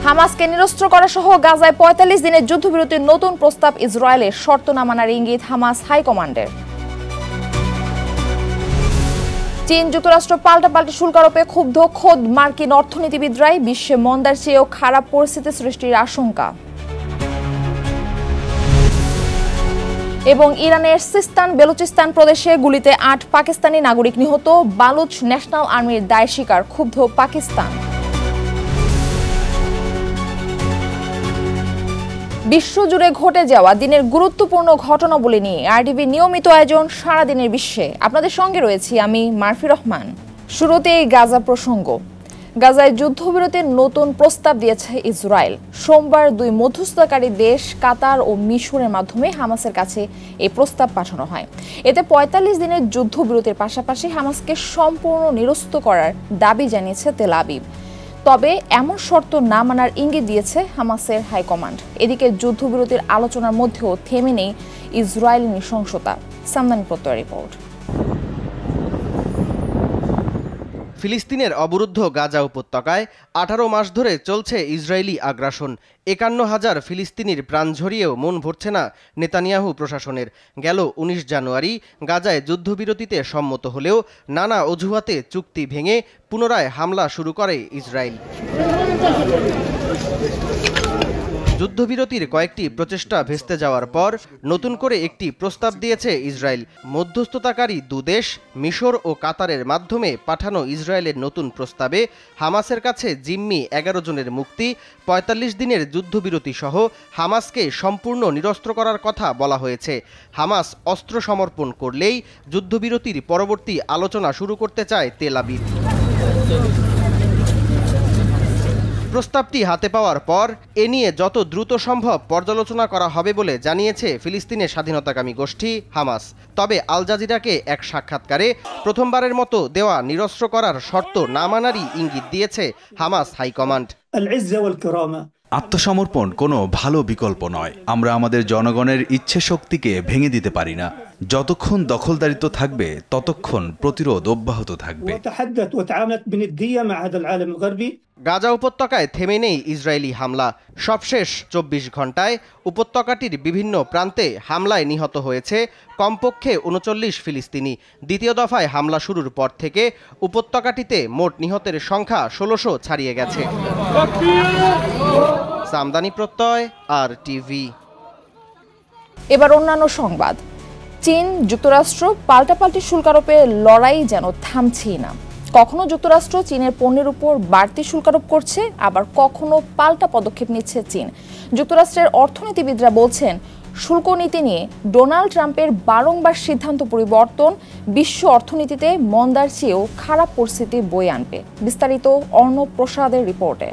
হামাসকে নিরস্ত্র করা সহ গাজায় ৪৫ দিনের যুদ্ধবিরতির নতুন প্রস্তাব ইসরায়েলের, শর্ত না মানার ইঙ্গিত হামাস হাইকমান্ডের। চীন যুক্তরাষ্ট্র পাল্টাপাল্টি শুল্ক আরোপে ক্ষুব্ধ খোদ মার্কিন অর্থনীতিবিদরাই, বিশ্বে মন্দার চেয়েও খারাপ পরিস্থিতি সৃষ্টির আশঙ্কা। এবং ইরানের সিস্তান বেলুচিস্তান প্রদেশে গুলিতে ৮ পাকিস্তানি নাগরিক নিহত, বালুচ ন্যাশনাল আর্মির দায় স্বীকার, ক্ষুব্ধ পাকিস্তান। বিশ্বজুড়ে ঘটে যাওয়া দিনের গুরুত্বপূর্ণ ঘটনাবলী নিয়ে আরটিভি নিয়মিত আয়োজন সারাদিনের বিশ্বে। আপনাদের সঙ্গে রয়েছি আমি মারফি রহমান। শুরুতেই গাজা প্রসঙ্গ। গাজায় যুদ্ধবিরতির নতুন প্রস্তাব দিয়েছে ইসরায়েল। সোমবার ২ মধ্যস্থতাকারী দেশ কাতার ও মিশরের মাধ্যমে হামাসের কাছে এই প্রস্তাব পাঠানো হয়। এতে ৪৫ দিনের যুদ্ধবিরতির পাশাপাশি হামাসকে সম্পূর্ণ নিরস্ত করার দাবি জানিয়েছে তেল আবিব। তবে এমন শর্ত না মানার ইঙ্গিত দিয়েছে হামাসের হাইকমান্ড। এদিকে যুদ্ধবিরতির আলোচনার মধ্যেও থেমে নেই ইসরায়েলি নৃশংসতা। সামদানি প্রত্যয় রিপোর্ট। ফিলিস্তিনের অবরুদ্ধ গাজা উপত্যকায় ১৮ মাস ধরে চলছে ইসরায়েলি আগ্রাসন। ৫১,০০০ ফিলিস্তিনির প্রাণ ঝরিয়েও মন ভরছে না নেতানিয়াহু প্রশাসনের। গেল ১৯ জানুয়ারি গাজায় যুদ্ধবিরতিতে সম্মত হলেও নানা অজুহাতে চুক্তি ভেঙে পুনরায় হামলা শুরু করে ইসরায়েল। যুদ্ধবিরতির কয়েকটি প্রচেষ্টা ভেস্তে যাওয়ার পর নতুন করে একটি প্রস্তাব দিয়েছে ইসরায়েল। মধ্যস্থতাকারী দুদেশ মিশর ও কাতারের মাধ্যমে পাঠানো ইসরায়েলের নতুন প্রস্তাবে হামাসের কাছে জিম্মি ১১ জনের মুক্তি, ৪৫ দিনের যুদ্ধবিরতি সহ হামাসকে সম্পূর্ণ নিরস্ত্র করার কথা বলা হয়েছে। হামাস অস্ত্র সমর্পণ করলেই যুদ্ধবিরতির পরবর্তী আলোচনা শুরু করতে চায় তেল আবিব। প্রস্তাবটি হাতে পাওয়ার পর এ নিয়ে যত দ্রুত সম্ভব পর্যালোচনা করা হবে বলে জানিয়েছে ফিলিস্তিনের স্বাধীনতাকামী গোষ্ঠী হামাস। তবে আল জাজিরাকে এক সাক্ষাৎকারে প্রথমবারের মতো দেওয়া নিরস্ত্র করার শর্ত না মানারই ইঙ্গিত দিয়েছে হামাস হাইকমান্ড। আত্মসমর্পণ কোনো ভালো বিকল্প নয়। আমরা আমাদের জনগণের ইচ্ছে শক্তিকে ভেঙে দিতে পারি না। যতক্ষণ দখলদারিত্ব থাকবে ততক্ষণ প্রতিরোধ অব্যাহত থাকবে। গাজা উপত্যকায় থেমে নেই ইসরায়েলি হামলা। সবশেষ ২৪ ঘন্টায় উপত্যকাটির বিভিন্ন প্রান্তে হামলায় নিহত হয়েছে কমপক্ষে ৩৯ ফিলিস্তিনি। দ্বিতীয় দফায় হামলা শুরুর পর থেকে উপত্যকাটিতে মোট নিহতের সংখ্যা ১৬০০ ছাড়িয়ে গেছে। সামদানি প্রত্যয়, আরটিভি। এবার অন্যান্য সংবাদ। চীন যুক্তরাষ্ট্র পাল্টাপাল্টি শুল্ক আরোপে লড়াই যেন থামছেই না। কখনো যুক্তরাষ্ট্র চীনের পণ্যের উপর বাড়তি শুল্ক আরোপ করছে, আবার কখনো পাল্টা পদক্ষেপ নিচ্ছে চীন। যুক্তরাষ্ট্রের অর্থনীতিবিদরা বলছেন, শুল্ক নীতি নিয়ে ডোনাল্ড ট্রাম্পের বারংবার সিদ্ধান্ত পরিবর্তন বিশ্ব অর্থনীতিতে মন্দার চেয়েও খারাপ পরিস্থিতি বয়ে আনবে। বিস্তারিত অর্ণব প্রসাদের রিপোর্টে।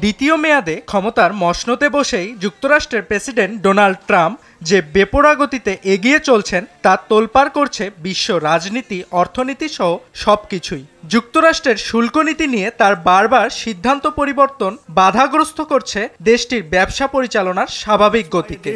দ্বিতীয় মেয়াদে ক্ষমতার মসনদে বসেই যুক্তরাষ্ট্রের প্রেসিডেন্ট ডোনাল্ড ট্রাম্প যে বেপরোয়া গতিতে এগিয়ে চলছেন তা তোলপাড় করছে বিশ্ব রাজনীতি, অর্থনীতি সহ সবকিছুই। যুক্তরাষ্ট্রের শুল্ক নীতি নিয়ে তার বারবার সিদ্ধান্ত পরিবর্তন বাধাগ্রস্ত করছে দেশটির ব্যবসা পরিচালনার স্বাভাবিক গতিকে।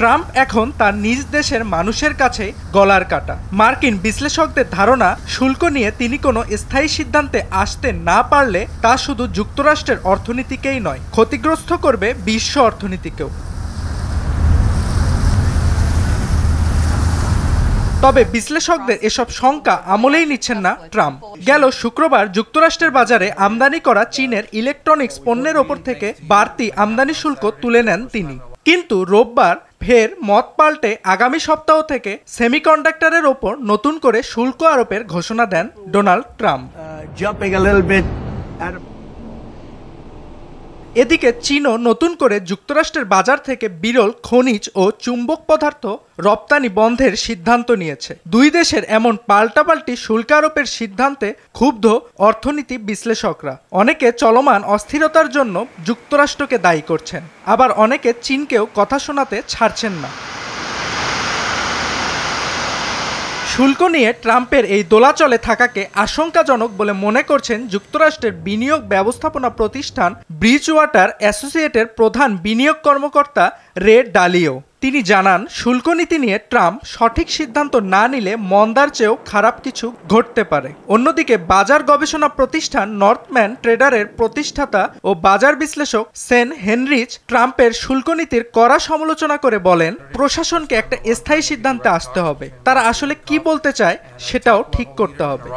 ট্রাম্প এখন তার নিজ দেশের মানুষের কাছে গলার কাটা। মার্কিন বিশ্লেষকদের ধারণা, শুল্ক নিয়ে তিনি কোনো স্থায়ী সিদ্ধান্তে আসতে না পারলে তা শুধু যুক্তরাষ্ট্রের অর্থনীতিকেই নয়, ক্ষতিগ্রস্ত করবে বিশ্ব অর্থনীতিকেও। তবে বিশ্লেষকদের এসব শঙ্কা আমলেই নিচ্ছেন না ট্রাম্প। গেল শুক্রবার যুক্তরাষ্ট্রের বাজারে আমদানি করা চীনের ইলেকট্রনিক্স পণ্যের ওপর থেকে বাড়তি আমদানি শুল্ক তুলে নেন তিনি। কিন্তু রোববার ফের মত পাল্টে আগামী সপ্তাহ থেকে সেমিকন্ডাক্টরের ওপর নতুন করে শুল্ক আরোপের ঘোষণা দেন ডোনাল্ড ট্রাম্প। এদিকে চীনও নতুন করে যুক্তরাষ্ট্রের বাজার থেকে বিরল খনিজ ও চুম্বক পদার্থ রপ্তানি বন্ধের সিদ্ধান্ত নিয়েছে। দুই দেশের এমন পাল্টাপাল্টি শুল্ক আরোপের সিদ্ধান্তে ক্ষুব্ধ অর্থনীতি বিশ্লেষকরা। অনেকে চলমান অস্থিরতার জন্য যুক্তরাষ্ট্রকে দায়ী করছেন, আবার অনেকে চীনকেও কথা শোনাতে ছাড়ছেন না। শুল্ক নিয়ে ট্রাম্পের এই দোলাচলে থাকাকে আশঙ্কাজনক বলে মনে করছেন যুক্তরাষ্ট্রের বিনিয়োগ ব্যবস্থাপনা প্রতিষ্ঠান ব্রিজওয়াটার অ্যাসোসিয়েটের প্রধান বিনিয়োগ কর্মকর্তা রে ডালিও। তিনি জানান, শুল্ক নীতি নিয়ে ট্রাম্প সঠিক সিদ্ধান্ত না নিলে মন্দার চেয়েও খারাপ কিছু ঘটতে পারে। অন্যদিকে বাজার গবেষণা প্রতিষ্ঠান নর্থম্যান ট্রেডারের প্রতিষ্ঠাতা ও বাজার বিশ্লেষক সেন হেনরিচ ট্রাম্পের শুল্ক নীতির কড়া সমালোচনা করে বলেন, প্রশাসনকে একটা স্থায়ী সিদ্ধান্তে আসতে হবে। তারা আসলে কি বলতে চায় সেটাও ঠিক করতে হবে।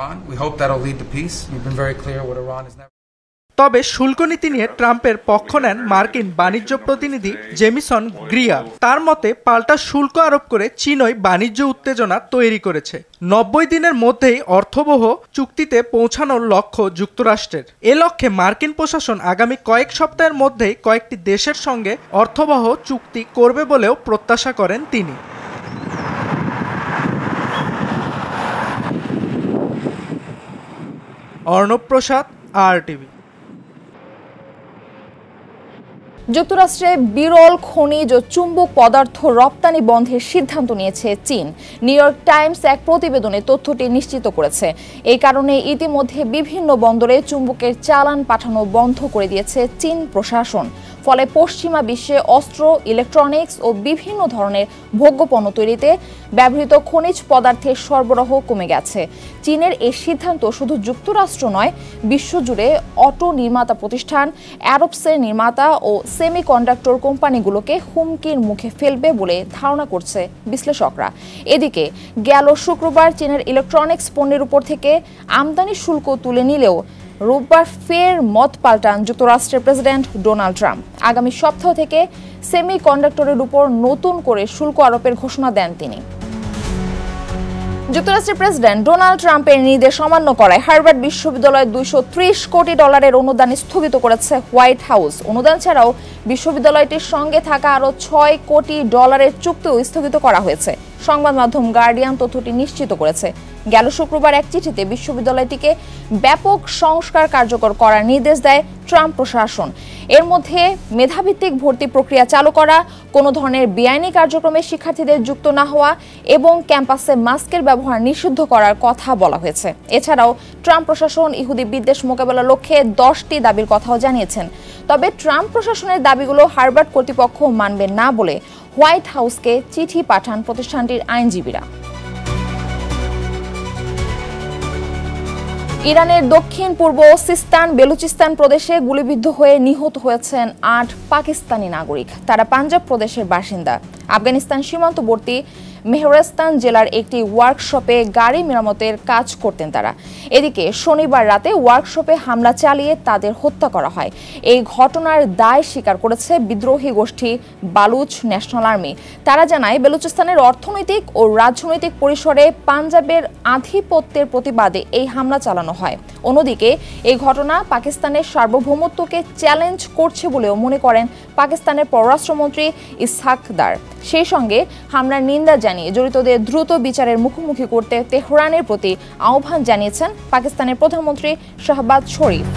তবে শুল্ক নীতি নিয়ে ট্রাম্পের পক্ষ নেন মার্কিন বাণিজ্য প্রতিনিধি জেমিসন গ্রিয়ার। তার মতে, পাল্টা শুল্ক আরোপ করে চীনই বাণিজ্য উত্তেজনা তৈরি করেছে। 90 দিনের মধ্যেই অর্থবহ চুক্তিতে পৌঁছানোর লক্ষ্য যুক্তরাষ্ট্রের। এ লক্ষ্যে মার্কিন প্রশাসন আগামী কয়েক সপ্তাহের মধ্যেই কয়েকটি দেশের সঙ্গে অর্থবহ চুক্তি করবে বলেও প্রত্যাশা করেন তিনি। অর্ণব প্রসাদ, RTV। যুক্তরাষ্ট্রে বিরল খনিজ ও চুম্বক পদার্থ রপ্তানি বন্ধের সিদ্ধান্ত নিয়েছে চীন। নিউ ইয়র্ক টাইমস এক প্রতিবেদনে তথ্যটি নিশ্চিত করেছে। এই কারণে ইতিমধ্যে বিভিন্ন বন্দরে চুম্বকের চালান পাঠানো বন্ধ করে দিয়েছে চীন প্রশাসন। ফলে পশ্চিমা বিশ্বে অস্ত্র, ইলেকট্রনিক্স ও বিভিন্ন ধরনের ভোগ্যপণ্য তৈরিতে ব্যবহৃত খনিজ পদার্থের সরবরাহ কমে গেছে। চীনের এই সিদ্ধান্ত শুধু যুক্তরাষ্ট্র নয়, বিশ্বজুড়ে অটো নির্মাতা প্রতিষ্ঠান, অ্যারোস্পেস নির্মাতা ও সেমিকন্ডাক্টর কোম্পানিগুলোকে হুমকির মুখে ফেলবে বলে ধারণা করছে বিশ্লেষকরা। এদিকে গেল শুক্রবার চীনের ইলেকট্রনিক্স পণ্যের উপর থেকে আমদানি শুল্ক তুলে নিলেও রোববার ফের মত পাল্টান যুক্তরাষ্ট্রের প্রেসিডেন্ট ডোনাল্ড ট্রাম্প। আগামী সপ্তাহ থেকে সেমিকন্ডাক্টরের উপর নতুন করে শুল্ক আরোপের ঘোষণা দেন তিনি। যুক্তরাষ্ট্রের প্রেসিডেন্ট ডোনাল্ড ট্রাম্পের নির্দেশ অমান্য করায় হার্ভার্ড বিশ্ববিদ্যালয় $230 কোটি অনুদান স্থগিত করেছে হোয়াইট হাউস। অনুদান ছাড়াও বিশ্ববিদ্যালয়টির সঙ্গে থাকা আরও $6 কোটি চুক্তিও স্থগিত করা হয়েছে। সংবাদ মাধ্যম গার্ডিয়ান তথ্যটি নিশ্চিত করেছে। গেল শুক্রবার এক চিঠিতে বিশ্ববিদ্যালয়টিকে ব্যাপক সংস্কার কার্যকর করার নির্দেশ দেয় ট্রাম্প প্রশাসন। এর মধ্যে মেধাভিত্তিক ভর্তি প্রক্রিয়া চালু করা, কোনো ধরনের বেআইনি কার্যক্রমে শিক্ষার্থীদের যুক্ত না হওয়া এবং ক্যাম্পাসে মাস্কের ব্যবহার নিষিদ্ধ করার কথা বলা হয়েছে। এছাড়াও ট্রাম্প প্রশাসন ইহুদি বিদ্বেষ মোকাবেলার লক্ষ্যে 10টি দাবির কথাও জানিয়েছেন। তবে ট্রাম্প প্রশাসনের দাবিগুলো হার্ভার্ড কর্তৃপক্ষ মানবে না বলে হোয়াইট হাউসকে চিঠি পাঠান প্রতিষ্ঠানটির আইনজীবীরা। ইরানের দক্ষিণ পূর্ব সিস্তান বেলুচিস্তান প্রদেশে গুলিবিদ্ধ হয়ে নিহত হয়েছেন 8 পাকিস্তানি নাগরিক। তারা পাঞ্জাব প্রদেশের বাসিন্দা। আফগানিস্তান সীমান্তবর্তী মেহরাস্তান জেলার একটি ওয়ার্কশপে গাড়ি মেরামতের কাজ করতেন তারা। এদিকে শনিবার রাতে ওয়ার্কশপে হামলা চালিয়ে তাদের হত্যা করা হয়। এই ঘটনার দায় স্বীকার করেছে বিদ্রোহী গোষ্ঠী বালুচ ন্যাশনাল আর্মি। তারা জানায়, বেলুচিস্তানের অর্থনৈতিক ও রাজনৈতিক পরিসরে পাঞ্জাবের আধিপত্যের প্রতিবাদে এই হামলা চালানো হয়। অন্যদিকে এই ঘটনা পাকিস্তানের সার্বভৌমত্বকে চ্যালেঞ্জ করছে বলেও মনে করেন পাকিস্তানের পররাষ্ট্রমন্ত্রী ইসহাক দার। সেই সঙ্গে হামলার নিন্দা জানিয়ে জড়িতদের দ্রুত বিচারের মুখোমুখি করতে তেহরানের প্রতি আহ্বান জানিয়েছেন পাকিস্তানের প্রধানমন্ত্রী শাহবাজ শরীফ।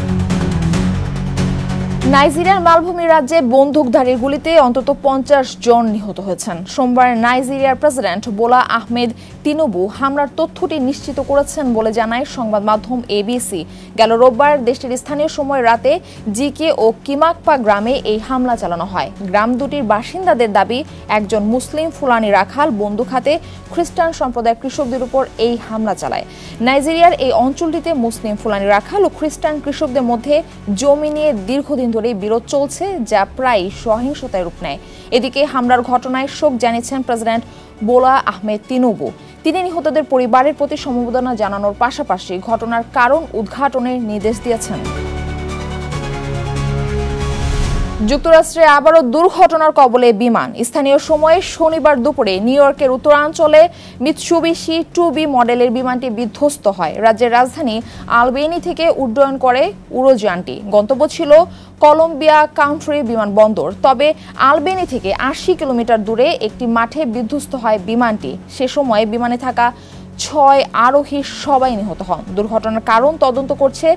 নাইজেরিয়ার মালভূমি রাজ্যে বন্দুকধারীর গুলিতে অন্তত 50 জন নিহত হয়েছেন। সোমবার নাইজেরিয়ার প্রেসিডেন্ট বোলা আহমেদ তিনুবু হামলার তথ্যটি নিশ্চিত করেছেন বলে জানায় সংবাদ মাধ্যম ABC। গেল রোববার দেশটির স্থানীয় সময় রাতে জিকে ও কিমাকপা গ্রামে এই হামলা চালানো হয়। গ্রাম দুটির বাসিন্দাদের দাবি, একজন মুসলিম ফুলানি রাখাল বন্দুক হাতে খ্রিস্টান সম্প্রদায়ের কৃষকদের উপর এই হামলা চালায়। নাইজেরিয়ার এই অঞ্চলটিতে মুসলিম ফুলানি রাখাল ও খ্রিস্টান কৃষকদের মধ্যে জমি নিয়ে দীর্ঘদিন ধরে বিরোধ চলছে, যা প্রায় সহিংসতায় রূপ নেয়। এদিকে হামলার ঘটনায় শোক জানিয়েছেন প্রেসিডেন্ট বোলা আহমেদ তিনুবু। তিনি নিহতদের পরিবারের প্রতি সমবেদনা জানানোর পাশাপাশি ঘটনার কারণ উদ্ঘাটনের নির্দেশ দিয়েছেন। যুক্তরাষ্ট্রে আবারও দুর্ঘটনার কবলে বিমান। স্থানীয় সময়ে শনিবার দুপুরে নিউ ইয়র্কের উত্তরাঞ্চলে মিৎসুবিশি 2B মডেলের বিমানটি বিধ্বস্ত হয়। রাজ্যের রাজধানী আলবেনি থেকে উড্ডয়ন করে উড়োযানটি। গন্তব্য ছিল কলম্বিয়া কাউন্ট্রি বিমানবন্দর। তবে আলবেনি থেকে 80 কিলোমিটার দূরে একটি মাঠে বিধ্বস্ত হয় বিমানটি। সে সময় বিমানে থাকা 6 আরোহী সবাই নিহত হন। দুর্ঘটনার কারণ তদন্ত করছে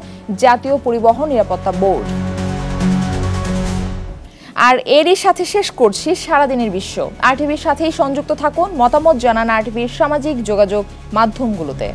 জাতীয় পরিবহন নিরাপত্তা বোর্ড। আর এরই সাথে শেষ করছি সারাদিনের বিশ্ব। RTVর সাথেই সংযুক্ত থাকুন, মতামত জানান RTVর সামাজিক যোগাযোগ মাধ্যমগুলোতে।